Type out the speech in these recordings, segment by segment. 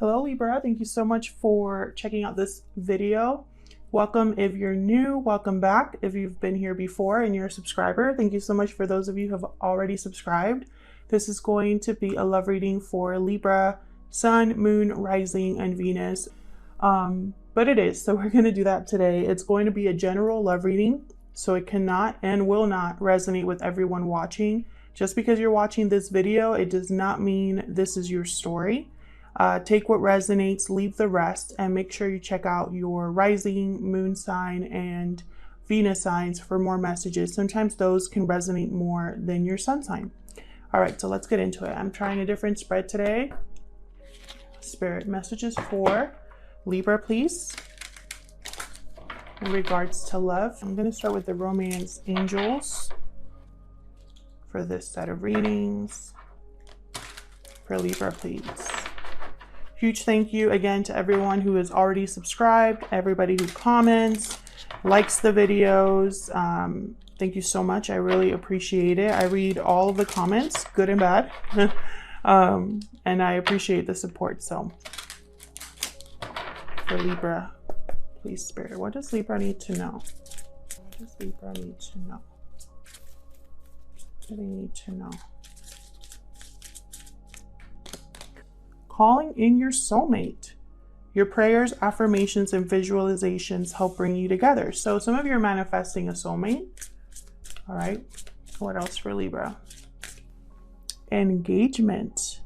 Hello Libra, thank you so much for checking out this video. Welcome if you're new, welcome back if you've been here before and you're a subscriber. Thank you so much for those of you who have already subscribed. This is going to be a love reading for Libra, Sun, Moon, Rising, and Venus. But it is, so we're going to do that today. It's going to be a general love reading, so it cannot and will not resonate with everyone watching. Just because you're watching this video, it does not mean this is your story. Take what resonates, leave the rest, and make sure you check out your rising, moon sign, and Venus signs for more messages. Sometimes those can resonate more than your sun sign. All right, so let's get into it. I'm trying a different spread today. Spirit messages for Libra, please. In regards to love, I'm going to start with the romance angels for this set of readings. For Libra, please. Huge thank you again to everyone who has already subscribed, everybody who comments, likes the videos. Thank you so much. I really appreciate it. I read all of the comments, good and bad, and I appreciate the support. So for Libra, please, Spirit, what does Libra need to know? What does Libra need to know? What do they need to know? Calling in your soulmate. Your prayers, affirmations, and visualizations help bring you together. So some of you are manifesting a soulmate. All right. What else for Libra? Engagement.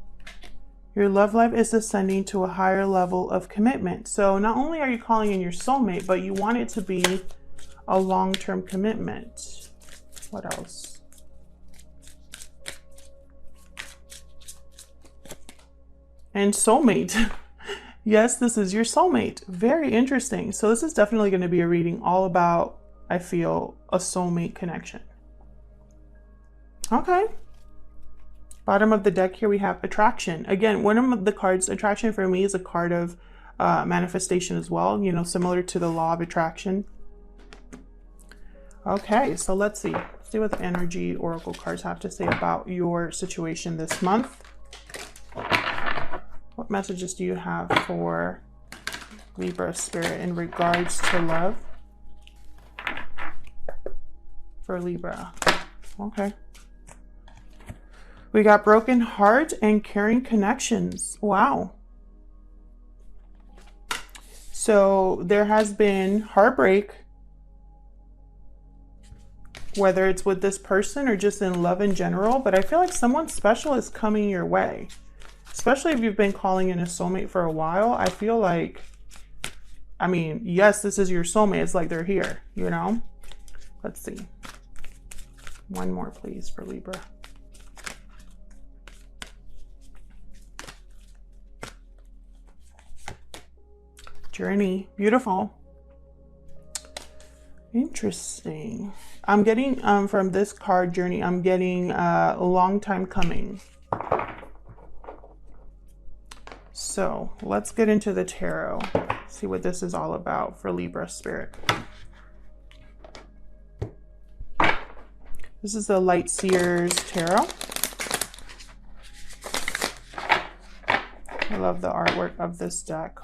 Your love life is ascending to a higher level of commitment. So not only are you calling in your soulmate, but you want it to be a long-term commitment. What else? And soulmate. Yes, this is your soulmate. Very interesting. So this is definitely going to be a reading all about, I feel, a soulmate connection. Okay. Bottom of the deck here we have attraction. Again, one of the cards, attraction for me is a card of manifestation as well, you know, similar to the law of attraction. Okay, so let's see. Let's see what the energy oracle cards have to say about your situation this month. What messages do you have for Libra Spirit in regards to love? For Libra. Okay. We got broken heart and caring connections. Wow. So there has been heartbreak, whether it's with this person or just in love in general, but I feel like someone special is coming your way. Especially if you've been calling in a soulmate for a while, I feel like, I mean, yes, this is your soulmate. It's like they're here, you know? Let's see. One more, please, for Libra. Journey. Beautiful. Interesting. I'm getting, from this card, Journey, I'm getting a long time coming. So let's get into the tarot, see what this is all about for Libra Spirit. This is the Light Seers Tarot. I love the artwork of this deck.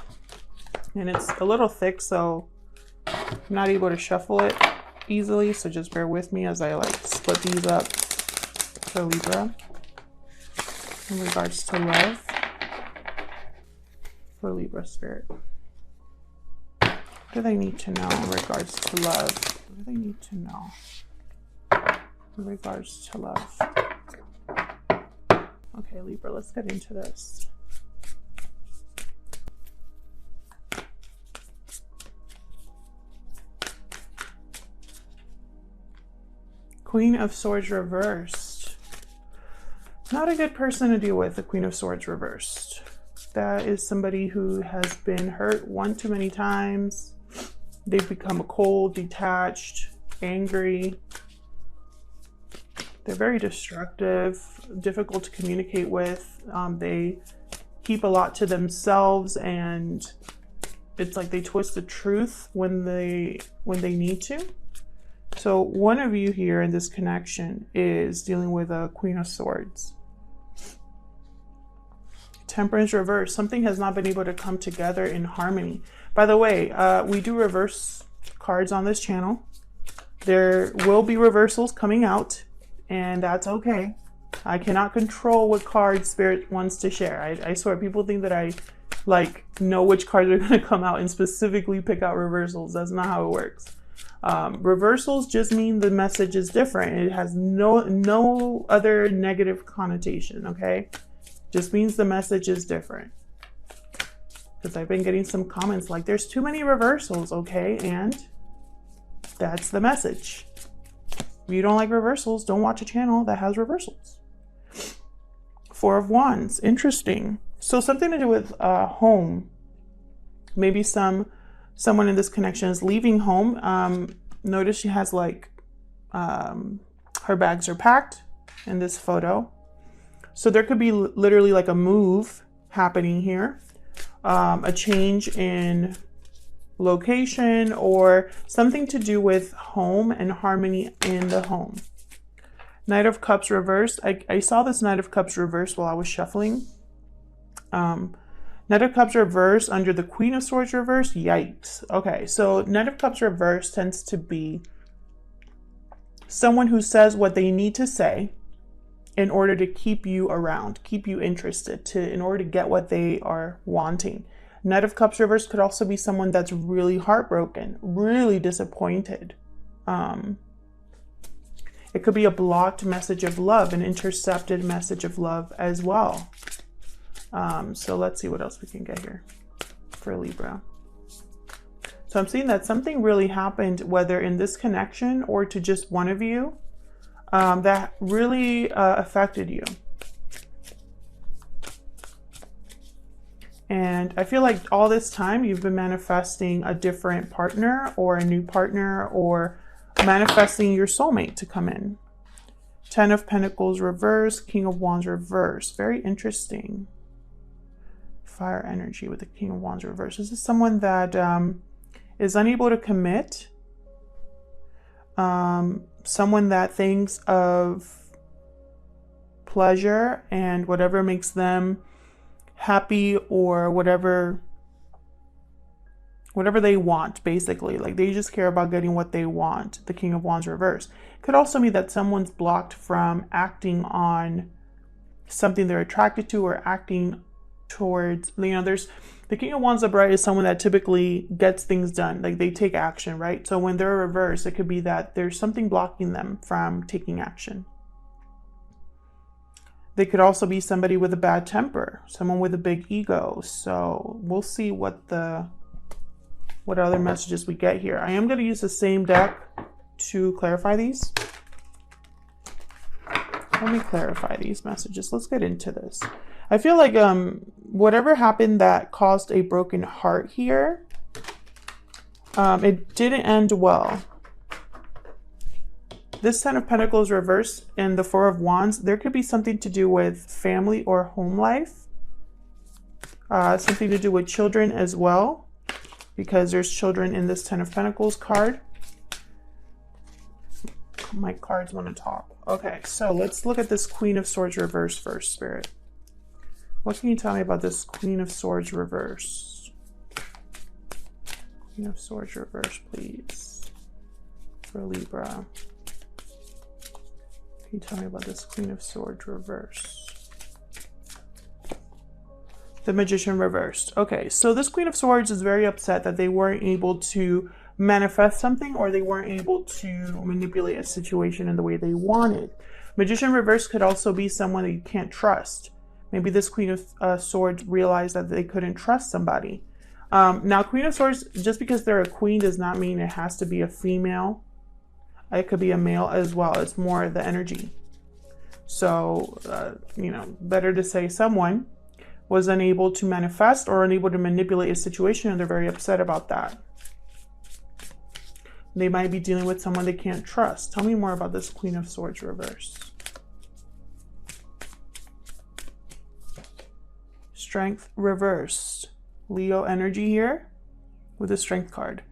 And it's a little thick, so I'm not able to shuffle it easily. So just bear with me as I like split these up for Libra in regards to love. For Libra Spirit. What do they need to know in regards to love? What do they need to know in regards to love? Okay, Libra, let's get into this. Queen of Swords reversed. Not a good person to deal with, the Queen of Swords reversed. That is somebody who has been hurt one too many times. They've become cold, detached, angry. They're very destructive, difficult to communicate with. They keep a lot to themselves, and it's like they twist the truth when they need to. So one of you here in this connection is dealing with a Queen of Swords. Temperance reverse. Something has not been able to come together in harmony. By the way, we do reverse cards on this channel. There will be reversals coming out, and that's okay. I cannot control what card Spirit wants to share. I swear, people think that I like know which cards are going to come out and specifically pick out reversals. That's not how it works. Reversals just mean the message is different. It has no other negative connotation, okay? Just means the message is different. Because I've been getting some comments like, there's too many reversals, okay? And that's the message. If you don't like reversals, don't watch a channel that has reversals. Four of Wands, interesting. So something to do with home. Maybe someone in this connection is leaving home. Notice she has like, her bags are packed in this photo. So there could be literally like a move happening here. A change in location or something to do with home and harmony in the home. Knight of Cups reversed. I saw this Knight of Cups reversed while I was shuffling. Knight of Cups reversed under the Queen of Swords reversed. Yikes. Okay, so Knight of Cups reversed tends to be someone who says what they need to say in order to keep you around, keep you interested, in order to get what they are wanting. Knight of Cups reversed could also be someone that's really heartbroken, really disappointed. It could be a blocked message of love, an intercepted message of love as well. So let's see what else we can get here for Libra. So I'm seeing that something really happened, whether in this connection or to just one of you, that really affected you. And I feel like all this time you've been manifesting a different partner or a new partner or manifesting your soulmate to come in. 10 of Pentacles reverse, King of Wands reverse. Very interesting. Fire energy with the King of Wands reverse. This is someone that is unable to commit. Someone that thinks of pleasure and whatever makes them happy or whatever they want, basically. Like they just care about getting what they want. The King of Wands reverse. Could also mean that someone's blocked from acting on something they're attracted to or acting towards, you know, there's the King of Wands upright is someone that typically gets things done. Like they take action, right? So when they're reversed, it could be that there's something blocking them from taking action. They could also be somebody with a bad temper, someone with a big ego. So we'll see what other messages we get here. I am going to use the same deck to clarify these. Let me clarify these messages. Let's get into this. I feel like whatever happened that caused a broken heart here, it didn't end well. This 10 of Pentacles reversed and the 4 of Wands, there could be something to do with family or home life. Something to do with children as well, because there's children in this 10 of Pentacles card. My cards want to talk. Okay, so let's look at this Queen of Swords reverse first, Spirit. What can you tell me about this Queen of Swords reverse? Queen of Swords reverse, please, for Libra. Can you tell me about this Queen of Swords reverse? The Magician reversed. Okay, so this Queen of Swords is very upset that they weren't able to manifest something or they weren't able to manipulate a situation in the way they wanted. Magician reverse could also be someone that you can't trust. Maybe this Queen of Swords realized that they couldn't trust somebody. Now, Queen of Swords, just because they're a queen does not mean it has to be a female. It could be a male as well. It's more the energy. So, you know, better to say someone was unable to manifest or unable to manipulate a situation and they're very upset about that. They might be dealing with someone they can't trust. Tell me more about this Queen of Swords reverse. Strength reversed. Leo energy here with the Strength card.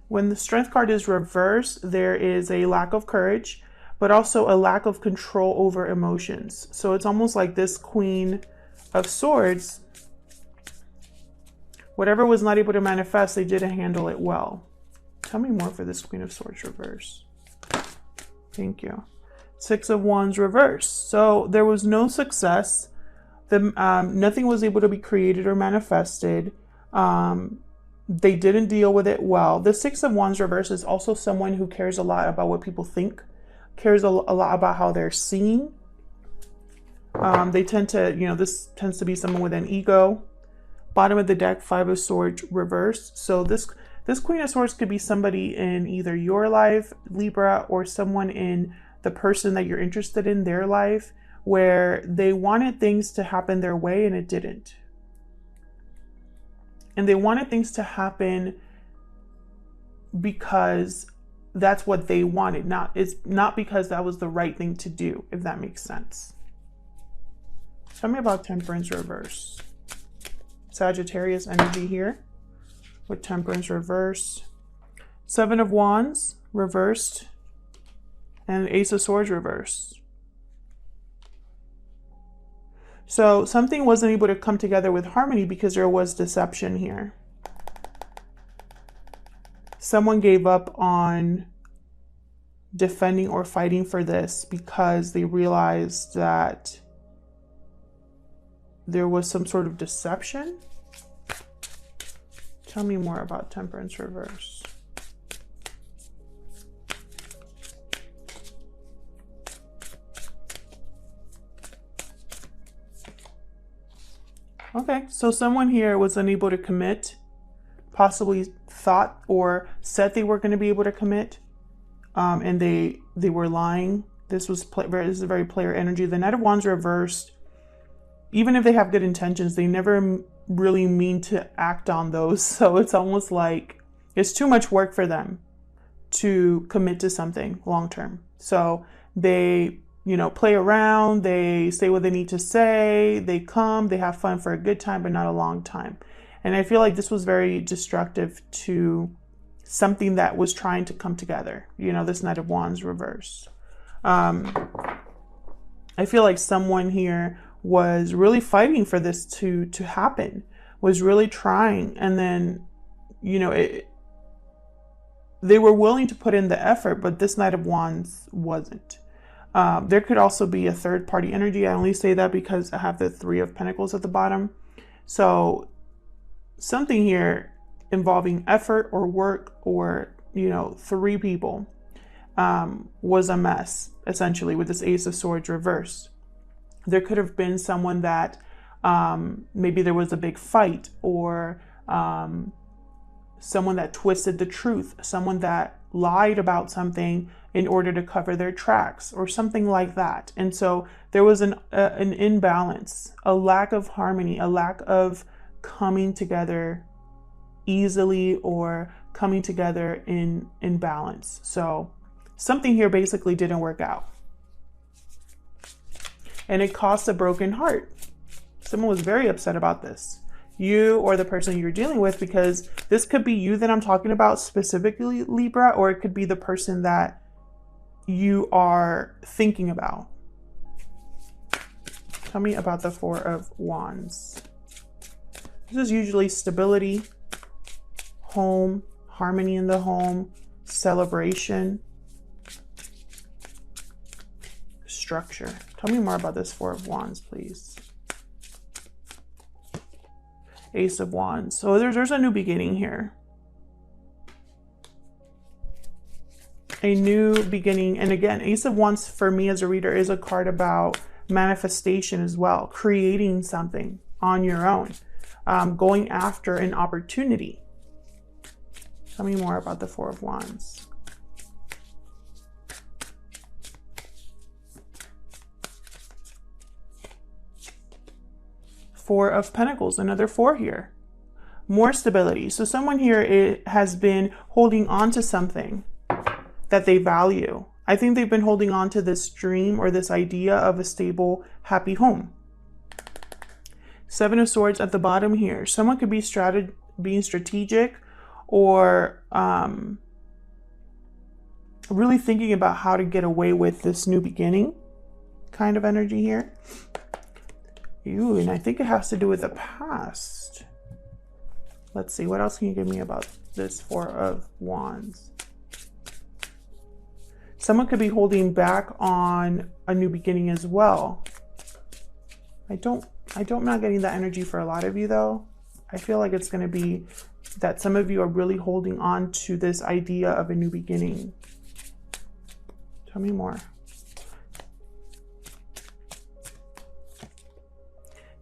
When the Strength card is reversed, there is a lack of courage. but also a lack of control over emotions. So it's almost like this Queen of Swords, whatever was not able to manifest, they didn't handle it well. Tell me more for this Queen of Swords reverse. Thank you. Six of Wands reverse. So there was no success. Nothing was able to be created or manifested. They didn't deal with it well. The Six of Wands reverse is also someone who cares a lot about what people think, cares a lot about how they're seen. They tend to, this tends to be someone with an ego. Bottom of the deck, Five of Swords reverse. So this Queen of Swords could be somebody in either your life, Libra, or someone in the person that you're interested in their life, where they wanted things to happen their way and it didn't. And they wanted things to happen because that's what they wanted. It's not because that was the right thing to do, if that makes sense. Tell me about Temperance reverse. Sagittarius energy here with Temperance reverse. Seven of Wands reversed and Ace of Swords reversed. So something wasn't able to come together with harmony because there was deception here. Someone gave up on defending or fighting for this because they realized that there was some sort of deception. Tell me more about Temperance reverse. Okay, so someone here was unable to commit, possibly thought or said they were going to be able to commit, and they were lying. This is a very player energy. The Knight of Wands reversed. Even if they have good intentions, they never really mean to act on those. So it's almost like it's too much work for them to commit to something long term. So they play around, they say what they need to say, they have fun for a good time, but not a long time. And I feel like this was very destructive to something that was trying to come together. This Knight of Wands reverse. I feel like someone here was really fighting for this to happen, was really trying. And then, they were willing to put in the effort, but this Knight of Wands wasn't. There could also be a third party energy. I only say that because I have the Three of Pentacles at the bottom. So something here involving effort or work or, three people was a mess, essentially, with this Ace of Swords reverse. There could have been someone that maybe there was a big fight, or someone that twisted the truth, someone that lied about something in order to cover their tracks or something like that. And so there was an imbalance, a lack of harmony, a lack of coming together easily or coming together in balance. So something here basically didn't work out. And it caused a broken heart. Someone was very upset about this. You or the person you're dealing with, because this could be you that I'm talking about specifically, Libra, or it could be the person that you are thinking about. Tell me about the Four of Wands. This is usually stability, home, harmony in the home, celebration, structure. Tell me more about this Four of Wands, please. Ace of Wands. So there's a new beginning here. A new beginning. And again, Ace of Wands for me as a reader is a card about manifestation as well. Creating something on your own. Going after an opportunity. Tell me more about the Four of Wands. Four of Pentacles, another four here. More stability. So someone here has been holding on to something that they value. I think they've been holding on to this dream or this idea of a stable, happy home. Seven of Swords at the bottom here. Someone could be being strategic or really thinking about how to get away with this new beginning kind of energy here. Ooh, and I think it has to do with the past. Let's see, what else can you give me about this Four of Wands? Someone could be holding back on a new beginning as well. I'm not getting that energy for a lot of you though. I feel like it's going to be that some of you are really holding on to this idea of a new beginning. Tell me more.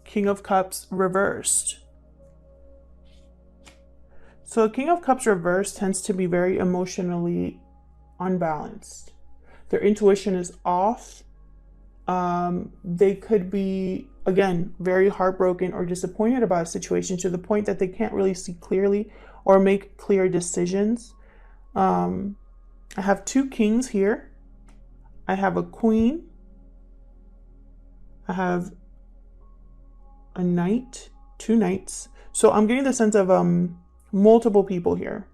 King of Cups reversed. So a King of Cups reversed tends to be very emotionally unbalanced. Their intuition is off. They could be, again, very heartbroken or disappointed about a situation to the point that they can't really see clearly or make clear decisions. I have two kings here. I have a queen. I have a knight, two knights. So I'm getting the sense of multiple people here.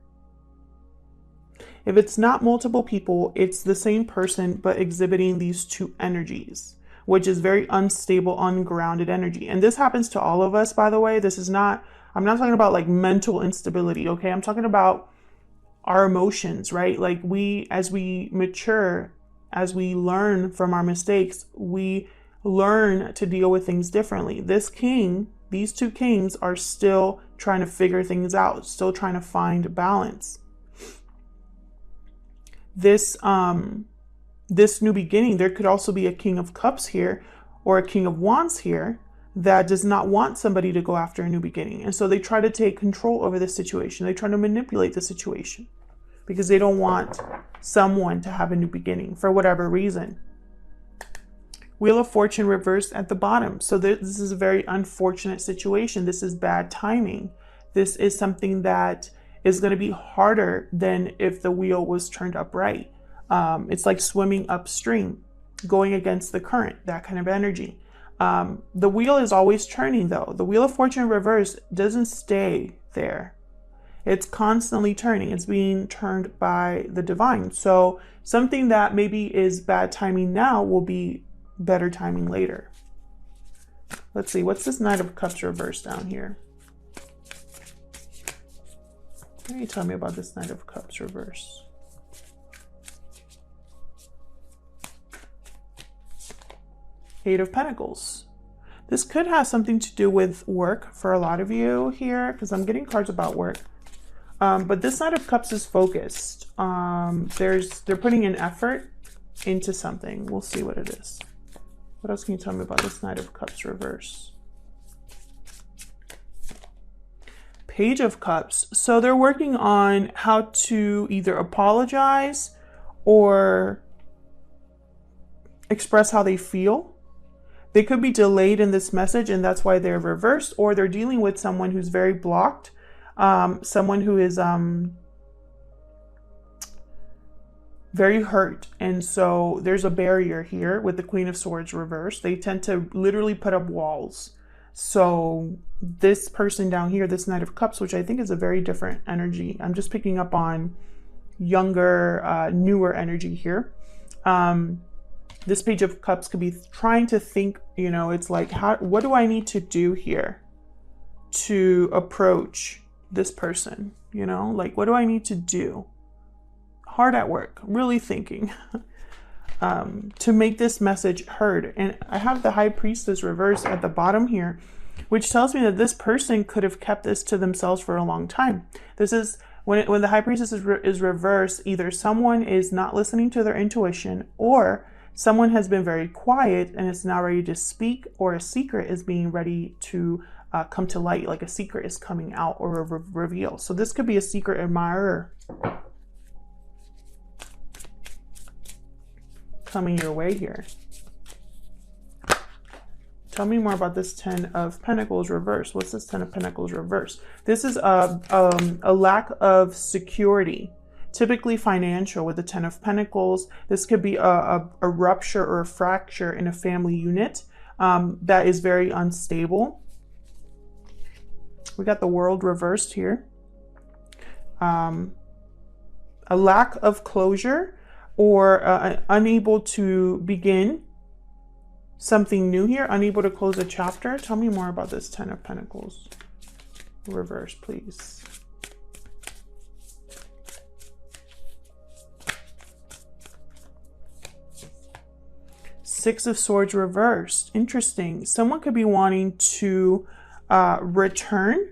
If it's not multiple people, it's the same person, but exhibiting these two energies, which is very unstable, ungrounded energy. And this happens to all of us, by the way. This is not, I'm not talking about like mental instability, okay? I'm talking about our emotions, right? Like as we mature, as we learn from our mistakes, we learn to deal with things differently. This king, these two kings are still trying to figure things out, still trying to find balance. This new beginning, there could also be a King of Cups here or a King of Wands here that does not want somebody to go after a new beginning. And so they try to take control over the situation. They try to manipulate the situation because they don't want someone to have a new beginning for whatever reason. Wheel of Fortune reversed at the bottom. So this is a very unfortunate situation. This is bad timing. This is something that is going to be harder than if the wheel was turned upright. It's like swimming upstream, going against the current, that kind of energy. The wheel is always turning though. The Wheel of Fortune reverse doesn't stay there. It's constantly turning. It's being turned by the divine. So something that maybe is bad timing now will be better timing later. Let's see, what's this Knight of Cups reverse down here? What can you tell me about this Knight of Cups reverse? Eight of Pentacles. This could have something to do with work for a lot of you here, because I'm getting cards about work. But this Knight of Cups is focused. They're putting an effort into something. We'll see what it is. What else can you tell me about this Knight of Cups reverse? Page of Cups. So they're working on how to either apologize or express how they feel. They could be delayed in this message and that's why they're reversed, or they're dealing with someone who's very blocked, someone who is very hurt. And so there's a barrier here with the Queen of Swords reversed. They tend to literally put up walls. So this person down here, this Knight of Cups, which I think is a very different energy. I'm just picking up on younger, newer energy here. This Page of Cups could be trying to think, you know, it's like, what do I need to do here to approach this person? You know, like, what do I need to do? Hard at work, really thinking to make this message heard. And I have the High Priestess reversed at the bottom here, which tells me that this person could have kept this to themselves for a long time. This is when the High Priestess is reversed, either someone is not listening to their intuition, or someone has been very quiet and is now ready to speak, or a secret is being ready to come to light, like a secret is coming out or a reveal. So this could be a secret admirer coming your way here. Tell me more about this Ten of Pentacles reverse. What's this Ten of Pentacles reverse? This is a lack of security, typically financial with the Ten of Pentacles. This could be a rupture or a fracture in a family unit that is very unstable. We got the World reversed here. A lack of closure. or unable to begin something new here, unable to close a chapter. Tell me more about this Ten of Pentacles reverse, please. Six of Swords reversed. Interesting. Someone could be wanting to return,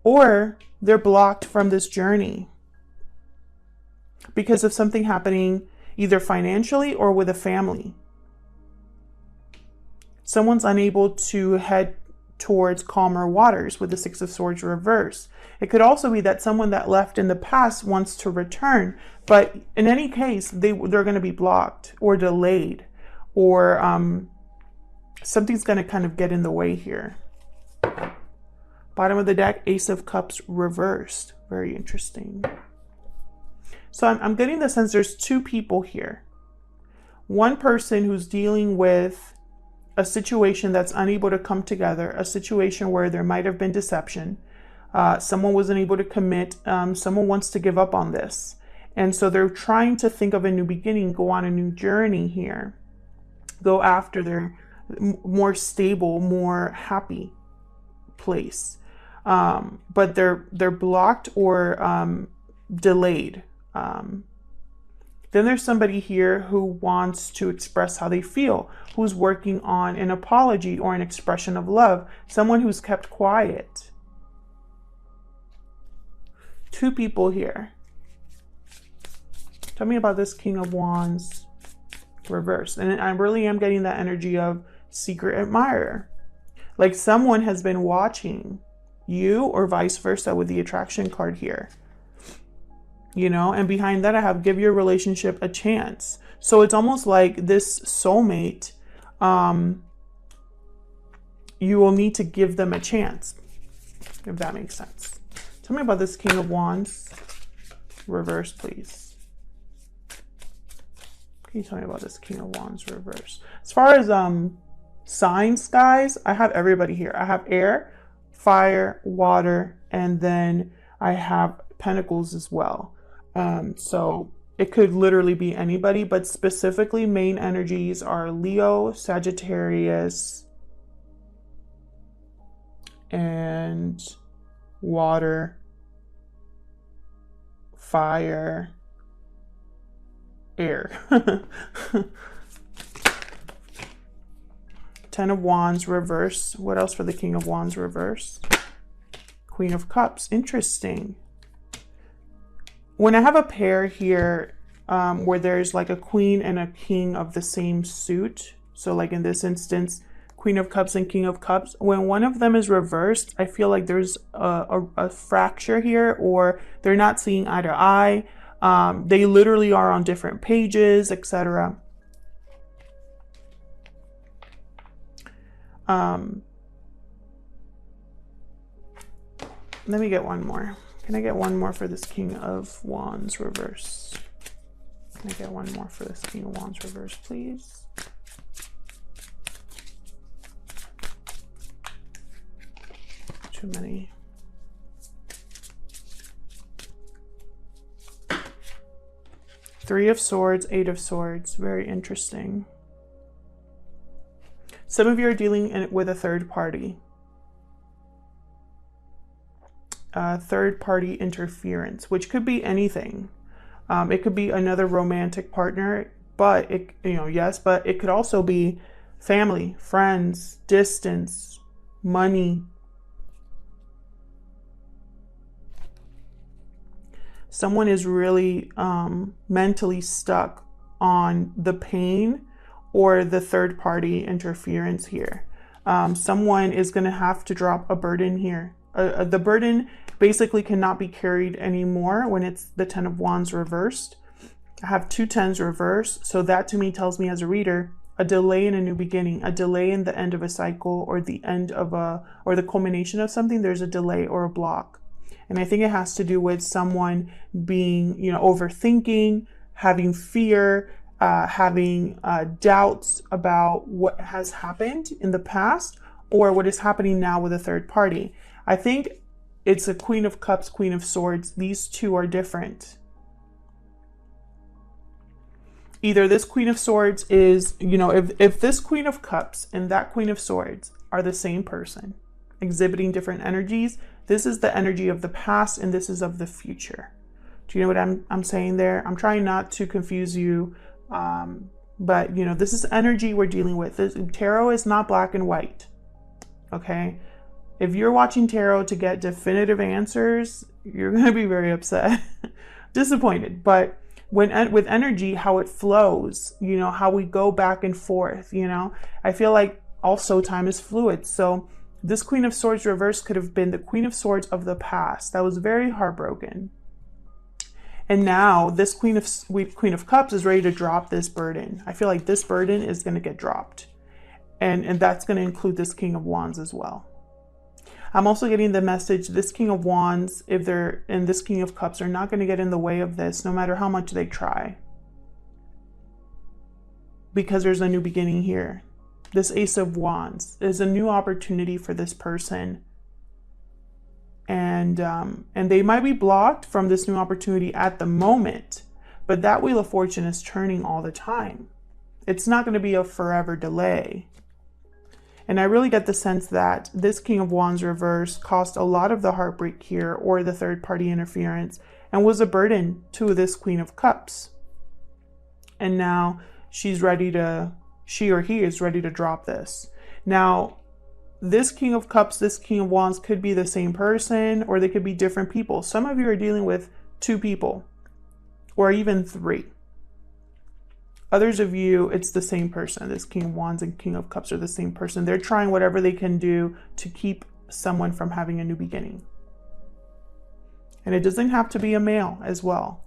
or they're blocked from this journey because of something happening either financially or with a family. Someone's unable to head towards calmer waters with the Six of Swords reverse. It could also be that someone that left in the past wants to return, but in any case, they're going to be blocked or delayed, or something's going to kind of get in the way here. Bottom of the deck, Ace of Cups reversed. Very interesting. So I'm getting the sense there's two people here. One person who's dealing with a situation that's unable to come together, a situation where there might have been deception. Someone wasn't able to commit. Someone wants to give up on this. And so they're trying to think of a new beginning, go on a new journey here, go after their more stable, more happy place. But they're blocked or delayed. Then there's somebody here who wants to express how they feel, who's working on an apology or an expression of love, someone who's kept quiet. Two people here. Tell me about this King of Wands reversed. And I really am getting that energy of secret admirer. Like someone has been watching you, or vice versa with the attraction card here. You know, and behind that I have give your relationship a chance. So it's almost like this soulmate, you will need to give them a chance, if that makes sense. Tell me about this King of Wands reverse, please. Can you tell me about this King of Wands reverse? As far as signs, guys, I have everybody here. I have air, fire, water, and then I have Pentacles as well. So it could literally be anybody, but specifically main energies are Leo, Sagittarius, and water, fire, air. Ten of Wands reverse. What else for the King of Wands reverse? Queen of Cups. Interesting. When I have a pair here where there's like a queen and a king of the same suit, so like in this instance, Queen of Cups and King of Cups, when one of them is reversed, I feel like there's a fracture here, or they're not seeing eye to eye. They literally are on different pages, etc. Let me get one more. Can I get one more for this King of Wands reverse? Can I get one more for this King of Wands reverse, please? Too many. Three of Swords, Eight of Swords. Very interesting. Some of you are dealing with a third party. Third party interference, which could be anything. It could be another romantic partner, but yes, but it could also be family, friends, distance, money. Someone is really mentally stuck on the pain or the third party interference here. Someone is going to have to drop a burden here. The burden basically cannot be carried anymore when it's the Ten of Wands reversed. I have two tens reversed, so that to me tells me as a reader, a delay in a new beginning, a delay in the end of a cycle, or the end of or the culmination of something. There's a delay or a block. And I think it has to do with someone being, overthinking, having fear, having doubts about what has happened in the past or what is happening now with a third party. I think it's a Queen of Cups, Queen of Swords. These two are different. either this Queen of Swords is, you know, if this Queen of Cups and that Queen of Swords are the same person, exhibiting different energies, this is the energy of the past and this is of the future. Do you know what I'm saying there? I'm trying not to confuse you, but you know, this is energy we're dealing with. Tarot is not black and white, okay? If you're watching tarot to get definitive answers, you're going to be very upset, disappointed. But with energy, how it flows, you know, how we go back and forth, you know, I feel like also time is fluid. So this Queen of Swords reverse could have been the Queen of Swords of the past that was very heartbroken. And now this Queen of Cups is ready to drop this burden. I feel like this burden is going to get dropped. And that's going to include this King of Wands as well. I'm also getting the message, this King of Wands, if they're in this King of Cups, are not going to get in the way of this, no matter how much they try. Because there's a new beginning here. This Ace of Wands is a new opportunity for this person. And they might be blocked from this new opportunity at the moment, but that Wheel of Fortune is turning all the time. It's not going to be a forever delay. And I really get the sense that this King of Wands reverse caused a lot of the heartbreak here, or the third party interference, and was a burden to this Queen of Cups. And now she or he is ready to drop this. Now, this King of Cups, this King of Wands could be the same person, or they could be different people. Some of you are dealing with 2 people, or even 3. Others of you, it's the same person. This King of Wands and King of Cups are the same person. They're trying whatever they can do to keep someone from having a new beginning. And it doesn't have to be a male as well.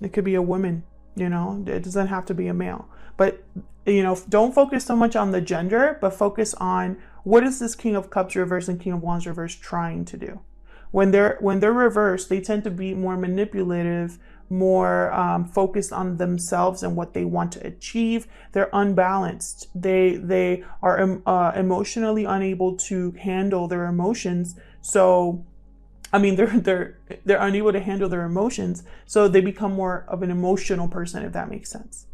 It could be a woman, you know, it doesn't have to be a male. But, you know, don't focus so much on the gender, but focus on what is this King of Cups reverse and King of Wands reverse trying to do. When they're reversed, they tend to be more manipulative, more focused on themselves and what they want to achieve. They're unbalanced. They are emotionally unable to handle their emotions. So, I mean, they're unable to handle their emotions. So they become more of an emotional person, if that makes sense.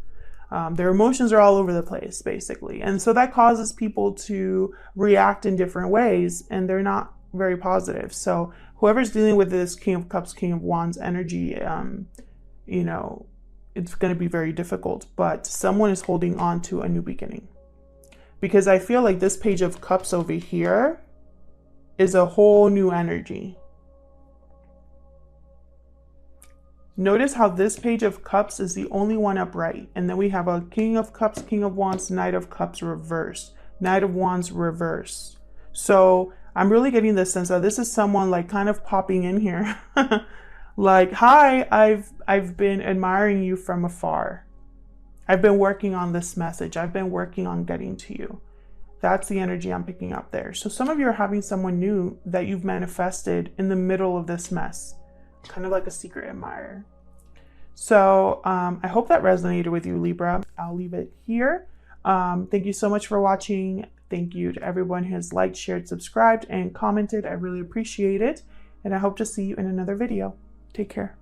Their emotions are all over the place, basically. And so that causes people to react in different ways, and they're not very positive. So whoever's dealing with this King of Cups, King of Wands energy, you know, it's going to be very difficult, but someone is holding on to a new beginning. Because I feel like this Page of Cups over here is a whole new energy. Notice how this Page of Cups is the only one upright. And then we have a King of Cups, King of Wands, Knight of Cups reverse, Knight of Wands reverse. So I'm really getting the sense that this is someone like kind of popping in here. Like, hi, I've been admiring you from afar. I've been working on this message. I've been working on getting to you. That's the energy I'm picking up there. So some of you are having someone new that you've manifested in the middle of this mess. Kind of like a secret admirer. So I hope that resonated with you, Libra. I'll leave it here. Thank you so much for watching. Thank you to everyone who has liked, shared, subscribed, and commented. I really appreciate it. And I hope to see you in another video. Take care.